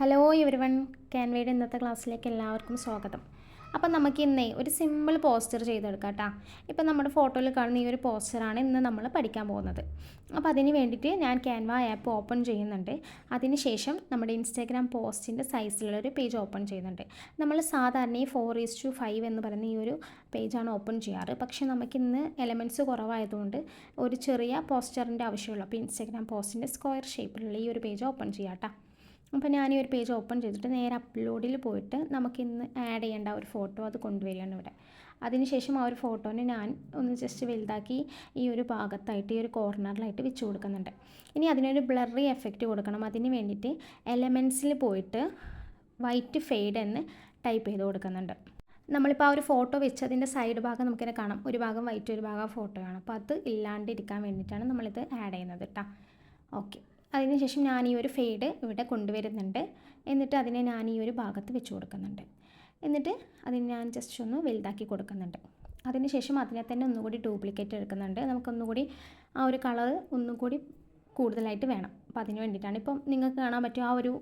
Hello everyone, ക്യാൻവയുടെ ഇന്നത്തെ ക്ലാസ്സിലേക്ക് എല്ലാവർക്കും സ്വാഗതം. അപ്പം നമുക്ക് ഇന്നേ ഒരു സിമ്പിൾ പോസ്റ്റർ ചെയ്തെടുക്കാം കേട്ടോ. ഇപ്പം നമ്മുടെ ഫോട്ടോയിൽ കാണുന്ന ഈ ഒരു പോസ്റ്ററാണ് ഇന്ന് നമ്മൾ പഠിക്കാൻ പോകുന്നത്. അപ്പോൾ അതിന് വേണ്ടിയിട്ട് ഞാൻ ക്യാൻവ ആപ്പ് ഓപ്പൺ ചെയ്യുന്നുണ്ട്. അതിനുശേഷം നമ്മുടെ ഇൻസ്റ്റാഗ്രാം പോസ്റ്റിൻ്റെ സൈസിലുള്ളൊരു പേജ് ഓപ്പൺ ചെയ്യുന്നുണ്ട്. നമ്മൾ സാധാരണ ഈ 4:5 എന്ന് പറയുന്ന ഈ ഒരു പേജാണ് ഓപ്പൺ ചെയ്യാറ്. പക്ഷേ നമുക്കിന്ന് എലമെൻറ്റ്സ് കുറവായതുകൊണ്ട് ഒരു ചെറിയ പോസ്റ്ററിൻ്റെ ആവശ്യമുള്ളൂ. അപ്പോൾ ഇൻസ്റ്റാഗ്രാം പോസ്റ്റിൻ്റെ സ്ക്വയർ ഷേപ്പിലുള്ള ഈ ഒരു പേജ് ഓപ്പൺ ചെയ്യാം കേട്ടോ. അപ്പോൾ ഞാൻ ഈ ഒരു പേജ് ഓപ്പൺ ചെയ്തിട്ട് നേരെ അപ്ലോഡിൽ പോയിട്ട് നമുക്കിന്ന് ആഡ് ചെയ്യേണ്ട ഒരു ഫോട്ടോ അത് കൊണ്ടുവരികയാണ് ഇവിടെ. അതിനുശേഷം ആ ഒരു ഫോട്ടോനെ ഞാൻ ഒന്ന് ജസ്റ്റ് വലുതാക്കി ഈ ഒരു ഭാഗത്തായിട്ട് ഈ ഒരു കോർണറിലായിട്ട് വെച്ച് കൊടുക്കുന്നുണ്ട്. ഇനി അതിനൊരു ബ്ലറി എഫക്റ്റ് കൊടുക്കണം. അതിന് വേണ്ടിയിട്ട് എലമെൻറ്റ്സിൽ പോയിട്ട് വൈറ്റ് ഫെയ്ഡ് എന്ന് ടൈപ്പ് ചെയ്ത് കൊടുക്കുന്നുണ്ട്. നമ്മളിപ്പോൾ ആ ഒരു ഫോട്ടോ വെച്ച് അതിൻ്റെ സൈഡ് ഭാഗം നമുക്കിങ്ങനെ കാണാം. ഒരു ഭാഗം വൈറ്റ്, ഒരു ഭാഗം ഫോട്ടോയാണ്. അപ്പോൾ അത് ഇല്ലാണ്ടിരിക്കാൻ വേണ്ടിയിട്ടാണ് നമ്മളിത് ആഡ് ചെയ്യുന്നത് കേട്ടോ. ഓക്കെ, അതിനുശേഷം ഞാൻ ഈ ഒരു ഫെയ്ഡ് ഇവിടെ കൊണ്ടുവരുന്നുണ്ട്. എന്നിട്ട് അതിനെ ഞാൻ ഈ ഒരു ഭാഗത്ത് വെച്ച് കൊടുക്കുന്നുണ്ട്. എന്നിട്ട് അതിന് ഞാൻ ജസ്റ്റ് ഒന്ന് വലുതാക്കി കൊടുക്കുന്നുണ്ട്. അതിനുശേഷം അതിനെ തന്നെ ഒന്നുകൂടി ഡ്യൂപ്ലിക്കേറ്റ് എടുക്കുന്നുണ്ട്. നമുക്കൊന്നുകൂടി ആ ഒരു കളർ ഒന്നുകൂടി കൂടുതലായിട്ട് വേണം. അപ്പോൾ അതിന് വേണ്ടിയിട്ടാണ്. ഇപ്പം നിങ്ങൾക്ക് കാണാൻ പറ്റും ആ ഒരു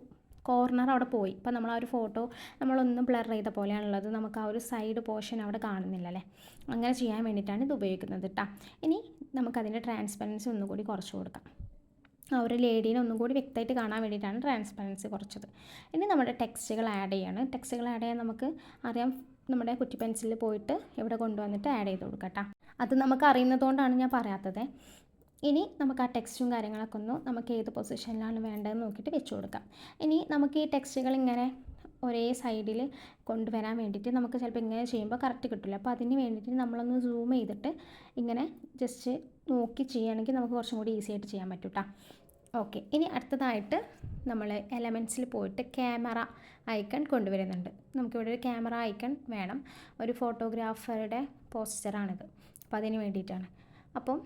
കോർണർ അവിടെ പോയി. ഇപ്പം നമ്മൾ ആ ഒരു ഫോട്ടോ നമ്മളൊന്ന് ബ്ലർ ചെയ്ത പോലെയാണുള്ളത്. നമുക്ക് ആ ഒരു സൈഡ് പോർഷൻ അവിടെ കാണുന്നില്ലല്ലേ. അങ്ങനെ ചെയ്യാൻ വേണ്ടിയിട്ടാണ് ഇത് ഉപയോഗിക്കുന്നത് കേട്ടോ. ഇനി നമുക്കതിൻ്റെ ട്രാൻസ്പെറൻസി ഒന്നുകൂടി കുറച്ച് കൊടുക്കാം. ആ ഒരു ലേഡീനെ ഒന്നും കൂടി വ്യക്തമായിട്ട് കാണാൻ വേണ്ടിയിട്ടാണ് ട്രാൻസ്പെറൻസി കുറച്ചത്. ഇനി നമ്മുടെ ടെക്സ്റ്റുകൾ ആഡ് ചെയ്യാണ്. ടെക്സ്റ്റുകൾ ആഡ് ചെയ്യാൻ നമുക്ക് അറിയാം, നമ്മുടെ കുറ്റി പെൻസിലിൽ പോയിട്ട് ഇവിടെ കൊണ്ടുവന്നിട്ട് ആഡ് ചെയ്ത് കൊടുക്കാം കേട്ടോ. അത് നമുക്ക് അറിയുന്നതുകൊണ്ടാണ് ഞാൻ പറയാത്തത്. ഇനി നമുക്ക് ആ ടെക്സ്റ്റും കാര്യങ്ങളൊക്കെ ഒന്ന് നമുക്ക് ഏത് പൊസിഷനിലാണ് വേണ്ടതെന്ന് നോക്കിയിട്ട് വെച്ച് കൊടുക്കാം. ഇനി നമുക്ക് ഈ ടെക്സ്റ്റുകൾ ഇങ്ങനെ ഒരേ സൈഡിൽ കൊണ്ടുവരാൻ വേണ്ടിയിട്ട് നമുക്ക് ചിലപ്പോൾ ഇങ്ങനെ ചെയ്യുമ്പോൾ കറക്റ്റ് കിട്ടില്ല. അപ്പോൾ അതിന് വേണ്ടിയിട്ട് നമ്മളൊന്ന് സൂം ചെയ്തിട്ട് ഇങ്ങനെ ജസ്റ്റ് നോക്കി ചെയ്യുകയാണെങ്കിൽ നമുക്ക് കുറച്ചും കൂടി ഈസി ആയിട്ട് ചെയ്യാൻ പറ്റും കേട്ടോ. ഓക്കെ, ഇനി അടുത്തതായിട്ട് നമ്മൾ എലമെൻറ്റ്സിൽ പോയിട്ട് ക്യാമറ ഐക്കൺ കൊണ്ടുവരുന്നുണ്ട്. നമുക്കിവിടെ ഒരു ക്യാമറ ഐക്കൺ വേണം. ഒരു ഫോട്ടോഗ്രാഫറുടെ പോസ്റ്ററാണിത്. അപ്പോൾ അതിന് വേണ്ടിയിട്ടാണ്. അപ്പം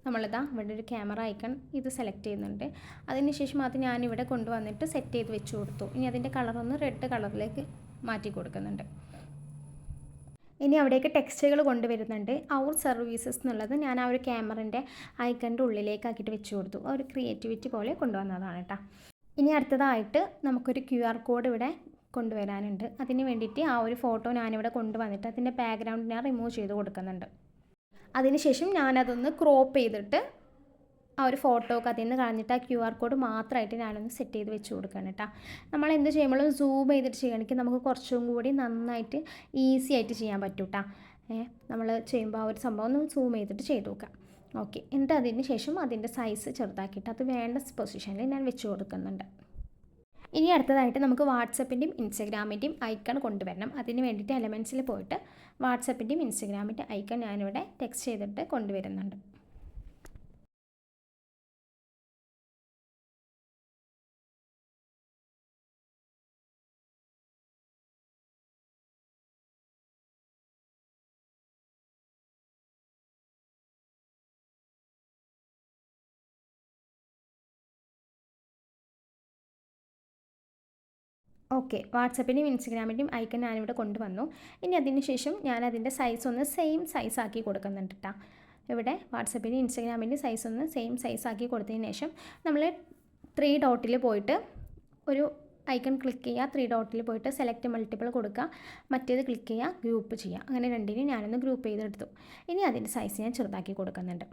നമ്മളിതാ ഇവിടെ ഒരു ക്യാമറ ഐക്കൺ ഇത് സെലക്ട് ചെയ്യുന്നുണ്ട്. അതിനുശേഷം അത് ഞാനിവിടെ കൊണ്ടുവന്നിട്ട് സെറ്റ് ചെയ്ത് വെച്ച് കൊടുത്തു. ഇനി അതിൻ്റെ കളറൊന്ന് റെഡ് കളറിലേക്ക് മാറ്റി കൊടുക്കുന്നുണ്ട്. ഇനി അവിടേക്ക് ടെക്സ്റ്റുകൾ കൊണ്ടുവരുന്നുണ്ട്. അവർ സർവീസസ് എന്നുള്ളത് ഞാൻ ആ ഒരു ക്യാമറൻ്റെ ഐക്കണിൻ്റെ ഉള്ളിലേക്കാക്കിയിട്ട് വെച്ച് കൊടുത്തു. ആ ഒരു ക്രിയേറ്റിവിറ്റി പോലെ കൊണ്ടുവന്നതാണ് കേട്ടോ. ഇനി അടുത്തതായിട്ട് നമുക്കൊരു QR കോഡ് ഇവിടെ കൊണ്ടുവരാനുണ്ട്. അതിന് വേണ്ടിയിട്ട് ആ ഒരു ഫോട്ടോ ഞാനിവിടെ കൊണ്ടുവന്നിട്ട് അതിൻ്റെ ബാക്ക്ഗ്രൗണ്ട് ഞാൻ റിമൂവ് ചെയ്ത് കൊടുക്കുന്നുണ്ട്. അതിനുശേഷം ഞാനതൊന്ന് ക്രോപ്പ് ചെയ്തിട്ട് ആ ഒരു ഫോട്ടോക്ക് അതിൽ നിന്ന് കളഞ്ഞിട്ട് ആ QR കോഡ് മാത്രമായിട്ട് ഞാനൊന്ന് സെറ്റ് ചെയ്ത് വെച്ച് കൊടുക്കണം കേട്ടോ. നമ്മൾ എന്ത് ചെയ്യുമ്പോഴും സൂം ചെയ്തിട്ട് ചെയ്യണമെങ്കിൽ നമുക്ക് കുറച്ചും കൂടി നന്നായിട്ട് ഈസി ആയിട്ട് ചെയ്യാൻ പറ്റും കേട്ടോ. നമ്മൾ ചെയ്യുമ്പോൾ ആ ഒരു സംഭവം ഒന്ന് സൂം ചെയ്തിട്ട് ചെയ്ത് നോക്കാം. ഓക്കെ, എന്നിട്ട് അതിന് ശേഷം അതിൻ്റെ സൈസ് ചെറുതാക്കിയിട്ട് അത് വേണ്ട പൊസിഷനിൽ ഞാൻ വെച്ച് കൊടുക്കുന്നുണ്ട്. ഇനി അടുത്തതായിട്ട് നമുക്ക് വാട്സപ്പിൻ്റെയും ഇൻസ്റ്റഗ്രാമിൻ്റെയും ഐക്കൺ കൊണ്ടുവരണം. അതിന് വേണ്ടിയിട്ട് എലമെൻറ്റ്സിൽ പോയിട്ട് വാട്സപ്പിൻ്റെയും ഇൻസ്റ്റഗ്രാമിൻ്റെ ഐക്കൺ ഞാനിവിടെ ടെക്സ്റ്റ് ചെയ്തിട്ട് കൊണ്ടുവരുന്നുണ്ട്. ഓക്കെ, വാട്സപ്പിൻ്റെയും ഇൻസ്റ്റഗ്രാമിൻ്റെയും ഐക്കൺ ഞാനിവിടെ കൊണ്ടുവന്നു. ഇനി അതിന് ശേഷം ഞാൻ അതിൻ്റെ സൈസ് ഒന്ന് സെയിം സൈസ് ആക്കി കൊടുക്കുന്നുണ്ട് കേട്ടോ. ഇവിടെ വാട്സപ്പിൻ്റെയും ഇൻസ്റ്റഗ്രാമിൻ്റെയും സൈസ് ഒന്ന് സെയിം സൈസ് ആക്കി കൊടുത്തതിന് ശേഷം നമ്മൾ 3 ഡോട്ടിൽ പോയിട്ട് ഒരു ഐക്കൺ ക്ലിക്ക് ചെയ്യുക. 3 ഡോട്ടിൽ പോയിട്ട് സെലക്ട് മൾട്ടിപ്പിൾ കൊടുക്കുക. മറ്റേത് ക്ലിക്ക് ചെയ്യുക, ഗ്രൂപ്പ് ചെയ്യുക. അങ്ങനെ രണ്ടിനും ഞാനൊന്ന് ഗ്രൂപ്പ് ചെയ്തെടുത്തു. ഇനി അതിൻ്റെ സൈസ് ഞാൻ ചെറുതാക്കി കൊടുക്കുന്നുണ്ട്.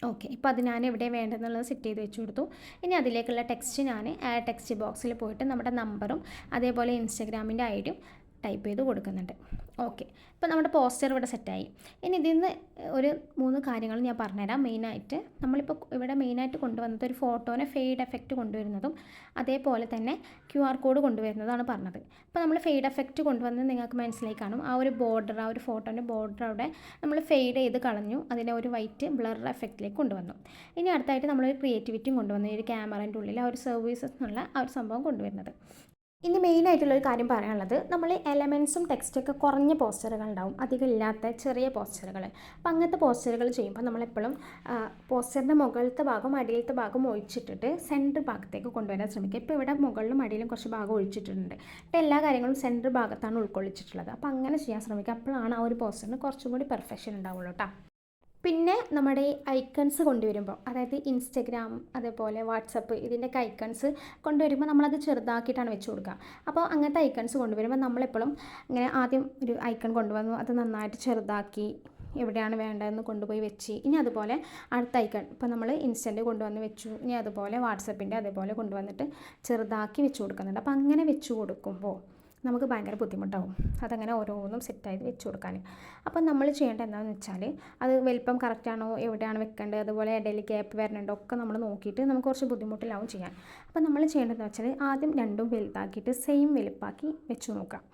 ഓക്കെ, ഇപ്പോൾ അത് ഞാൻ എവിടെ വേണ്ടതെന്നുള്ളത് സെറ്റ് ചെയ്ത് വെച്ച് കൊടുത്തു. ഇനി അതിലേക്കുള്ള ടെക്സ്റ്റ് ഞാൻ ടെക്സ്റ്റ് ബോക്സിൽ പോയിട്ട് നമ്മുടെ നമ്പറും അതേപോലെ ഇൻസ്റ്റഗ്രാമിൻ്റെ ഐഡിയും ടൈപ്പ് ചെയ്ത് കൊടുക്കുന്നുണ്ട്. ഓക്കെ, ഇപ്പോൾ നമ്മുടെ പോസ്റ്റർ ഇവിടെ സെറ്റായി. ഇനി ഇതിൽ നിന്ന് ഒരു 3 കാര്യങ്ങൾ ഞാൻ പറഞ്ഞുതരാം. മെയിനായിട്ട് നമ്മളിപ്പോൾ ഇവിടെ മെയിനായിട്ട് കൊണ്ടുവന്നത് ഒരു ഫോട്ടോനെ ഫെയ്ഡ് എഫക്റ്റ് കൊണ്ടുവരുന്നതും അതേപോലെ തന്നെ QR കോഡ് കൊണ്ടുവരുന്നതാണ് പറഞ്ഞത്. ഇപ്പോൾ നമ്മൾ ഫെയ്ഡ് എഫക്റ്റ് കൊണ്ടുവന്നത് നിങ്ങൾക്ക് മനസ്സിലായി കാണും. ആ ഒരു ബോർഡർ, ആ ഒരു ഫോട്ടോൻ്റെ ബോർഡർ അവിടെ നമ്മൾ ഫെയ്ഡ് ചെയ്ത് കളഞ്ഞു. അതിനെ ഒരു വൈറ്റ് ബ്ലർ എഫക്റ്റിലേക്ക് കൊണ്ടുവന്നു. ഇനി അടുത്തായിട്ട് നമ്മളൊരു ക്രിയേറ്റിവിറ്റിയും കൊണ്ടുവന്നു. ഈ ഒരു ക്യാമറേൻ്റെ ഉള്ളിൽ ആ ഒരു സർവീസസ് എന്നുള്ള ആ ഒരു സംഭവം കൊണ്ടുവരുന്നത്. ഇനി മെയിനായിട്ടുള്ളൊരു കാര്യം പറയാനുള്ളത്, നമ്മൾ എലമെൻറ്റ്സും ടെക്സ്റ്റൊക്കെ കുറഞ്ഞ പോസ്റ്ററുകൾ ഉണ്ടാവും, അധികം ഇല്ലാത്ത ചെറിയ പോസ്റ്ററുകൾ. അപ്പോൾ അങ്ങനത്തെ പോസ്റ്ററുകൾ ചെയ്യുമ്പോൾ നമ്മളെപ്പോഴും പോസ്റ്ററിൻ്റെ മുകളിലത്തെ ഭാഗം അടിയിലത്തെ ഭാഗം ഒഴിച്ചിട്ടിട്ട് സെൻറ്റർ ഭാഗത്തേക്ക് കൊണ്ടുവരാൻ ശ്രമിക്കുക. ഇപ്പോൾ ഇവിടെ മുകളിലും അടിയിലും കുറച്ച് ഭാഗം ഒഴിച്ചിട്ടുണ്ട്. അപ്പോൾ എല്ലാ കാര്യങ്ങളും സെൻറ്റർ ഭാഗത്താണ് ഉൾക്കൊള്ളിച്ചിട്ടുള്ളത്. അപ്പോൾ അങ്ങനെ ചെയ്യാൻ ശ്രമിക്കുക. അപ്പോഴാണ് ആ ഒരു പോസ്റ്ററിന് കുറച്ചും കൂടി പെർഫെക്ഷൻ ഉണ്ടാവുള്ളൂ കേട്ടോ. പിന്നെ നമ്മുടെ ഈ ഐക്കൺസ് കൊണ്ടുവരുമ്പോൾ, അതായത് ഇൻസ്റ്റഗ്രാം അതേപോലെ വാട്സപ്പ് ഇതിൻ്റെയൊക്കെ ഐക്കൺസ് കൊണ്ടുവരുമ്പോൾ നമ്മളത് ചെറുതാക്കിയിട്ടാണ് വെച്ച് കൊടുക്കുക. അപ്പോൾ അങ്ങനത്തെ ഐക്കൺസ് കൊണ്ടുവരുമ്പോൾ നമ്മളെപ്പോഴും ഇങ്ങനെ ആദ്യം ഒരു ഐക്കൺ കൊണ്ടുവന്നു, അത് നന്നായിട്ട് ചെറുതാക്കി എവിടെയാണ് വേണ്ടതെന്ന് കൊണ്ടുപോയി വെച്ച്, ഇനി അതുപോലെ അടുത്ത ഐക്കൺ ഇപ്പോൾ നമ്മൾ ഇൻസ്റ്റൻ്റ് കൊണ്ടുവന്ന് വെച്ചു, ഇനി അതുപോലെ വാട്സപ്പിൻ്റെ അതേപോലെ കൊണ്ടുവന്നിട്ട് ചെറുതാക്കി വെച്ച് കൊടുക്കുന്നുണ്ട്. അപ്പോൾ അങ്ങനെ വെച്ച് കൊടുക്കുമ്പോൾ നമുക്ക് ഭയങ്കര ബുദ്ധിമുട്ടാവും അതങ്ങനെ ഓരോന്നും സെറ്റായിട്ട് വെച്ച് കൊടുക്കാൻ. അപ്പോൾ നമ്മൾ ചെയ്യേണ്ടത് എന്താണെന്ന് വെച്ചാൽ, അത് വലിപ്പം കറക്റ്റാണോ, എവിടെയാണ് വെക്കേണ്ടത്, അതുപോലെ ഇടയിൽ ഗ്യാപ്പ് വരണുണ്ടോ ഒക്കെ നമ്മൾ നോക്കിയിട്ട് നമുക്ക് കുറച്ച് ബുദ്ധിമുട്ടിലാവും ചെയ്യാൻ. അപ്പോൾ നമ്മൾ ചെയ്യേണ്ടതെന്ന് വെച്ചാൽ ആദ്യം രണ്ടും വലുതാക്കിയിട്ട് സെയിം വലുപ്പാക്കി വെച്ച് നോക്കാം.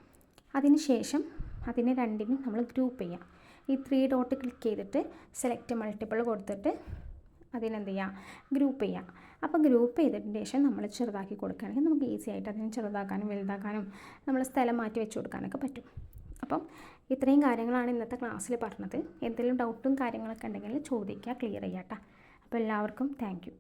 അതിന് ശേഷം അതിനെ രണ്ടിനും നമ്മൾ ഗ്രൂപ്പ് ചെയ്യാം. ഈ 3 ഡോട്ട് ക്ലിക്ക് ചെയ്തിട്ട് സെലക്ട് മൾട്ടിപ്പിൾ കൊടുത്തിട്ട് അതിനെന്ത് ചെയ്യുക, ഗ്രൂപ്പ് ചെയ്യുക. അപ്പോൾ ഗ്രൂപ്പ് ചെയ്തതിന് ശേഷം നമ്മൾ ചെറുതാക്കി കൊടുക്കുകയാണെങ്കിൽ നമുക്ക് ഈസി ആയിട്ട് അതിനെ ചെറുതാക്കാനും വലുതാക്കാനും നമ്മൾ സ്ഥലം മാറ്റി വെച്ച് കൊടുക്കാനൊക്കെ പറ്റും. അപ്പം ഇത്രയും കാര്യങ്ങളാണ് ഇന്നത്തെ ക്ലാസ്സിൽ പറഞ്ഞത്. എന്തെങ്കിലും ഡൗട്ടും കാര്യങ്ങളൊക്കെ ഉണ്ടെങ്കിൽ ചോദിക്കുക, ക്ലിയർ ചെയ്യാം കേട്ടോ. അപ്പോൾ എല്ലാവർക്കും താങ്ക് യു.